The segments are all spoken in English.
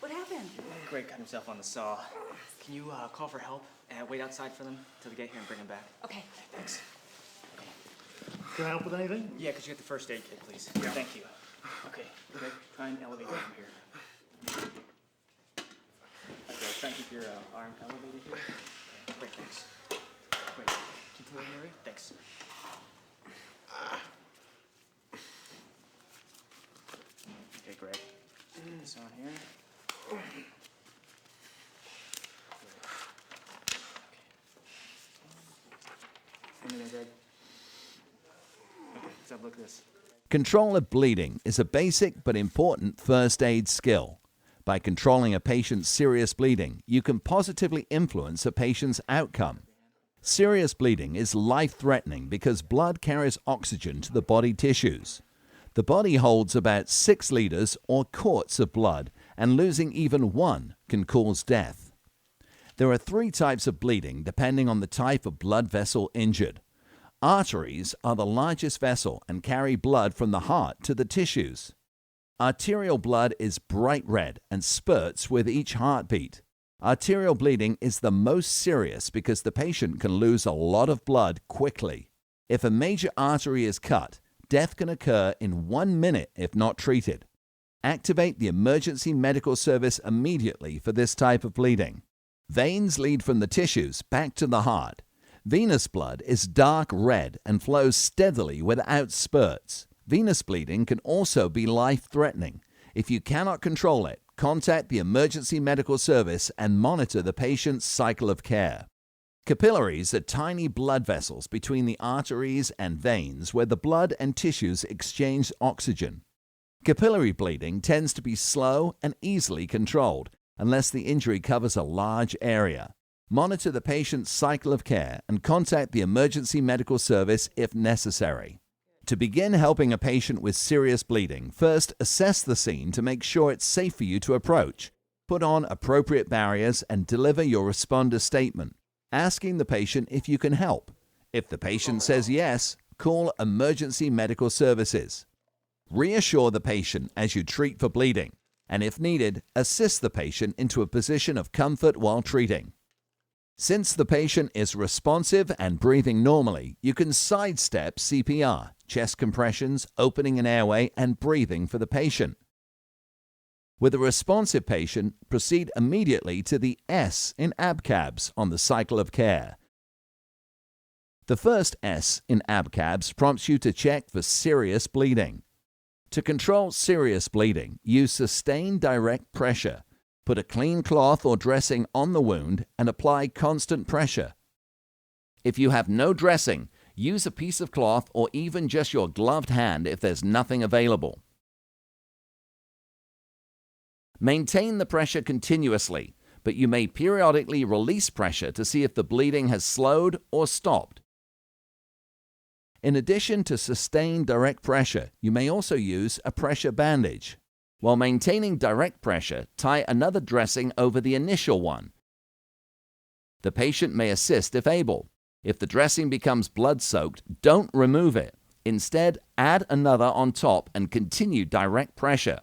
What happened? Greg cut himself on the saw. Can you call for help and wait outside for them till they get here and bring him back? Okay. Thanks. Can I help with anything? Yeah, could you get the first aid kit, please? Yeah. Thank you. Okay, Greg, try and elevate him from here. Okay, try and keep your arm elevated here. Okay, great, thanks. Great. Continue, Mary. Thanks. Okay, Greg. Put this on here. Okay. One minute, Greg. Okay, let's have a look at this. Control of bleeding is a basic but important first aid skill. By controlling a patient's serious bleeding, you can positively influence a patient's outcome. Serious bleeding is life-threatening because blood carries oxygen to the body tissues. The body holds about 6 liters or quarts of blood, and losing even one can cause death. There are 3 types of bleeding depending on the type of blood vessel injured. Arteries are the largest vessel and carry blood from the heart to the tissues. Arterial blood is bright red and spurts with each heartbeat. Arterial bleeding is the most serious because the patient can lose a lot of blood quickly. If a major artery is cut, death can occur in 1 minute if not treated. Activate the emergency medical service immediately for this type of bleeding. Veins lead from the tissues back to the heart. Venous blood is dark red and flows steadily without spurts. Venous bleeding can also be life-threatening. If you cannot control it, contact the emergency medical service and monitor the patient's cycle of care. Capillaries are tiny blood vessels between the arteries and veins where the blood and tissues exchange oxygen. Capillary bleeding tends to be slow and easily controlled unless the injury covers a large area. Monitor the patient's cycle of care and contact the emergency medical service if necessary. To begin helping a patient with serious bleeding, first assess the scene to make sure it's safe for you to approach. Put on appropriate barriers and deliver your responder statement, asking the patient if you can help. If the patient says yes, call emergency medical services. Reassure the patient as you treat for bleeding, and if needed, assist the patient into a position of comfort while treating. Since the patient is responsive and breathing normally, you can sidestep CPR, chest compressions, opening an airway, and breathing for the patient. With a responsive patient, proceed immediately to the S in ABCABS on the cycle of care. The first S in ABCABS prompts you to check for serious bleeding. To control serious bleeding, use sustained direct pressure. Put a clean cloth or dressing on the wound and apply constant pressure. If you have no dressing, use a piece of cloth or even just your gloved hand if there's nothing available. Maintain the pressure continuously, but you may periodically release pressure to see if the bleeding has slowed or stopped. In addition to sustained direct pressure, you may also use a pressure bandage. While maintaining direct pressure, tie another dressing over the initial one. The patient may assist if able. If the dressing becomes blood-soaked, don't remove it. Instead, add another on top and continue direct pressure.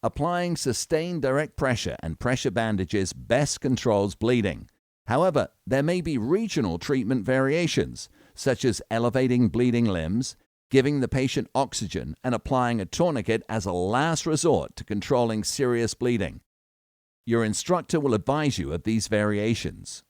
Applying sustained direct pressure and pressure bandages best controls bleeding. However, there may be regional treatment variations, such as elevating bleeding limbs, giving the patient oxygen, and applying a tourniquet as a last resort to controlling serious bleeding. Your instructor will advise you of these variations.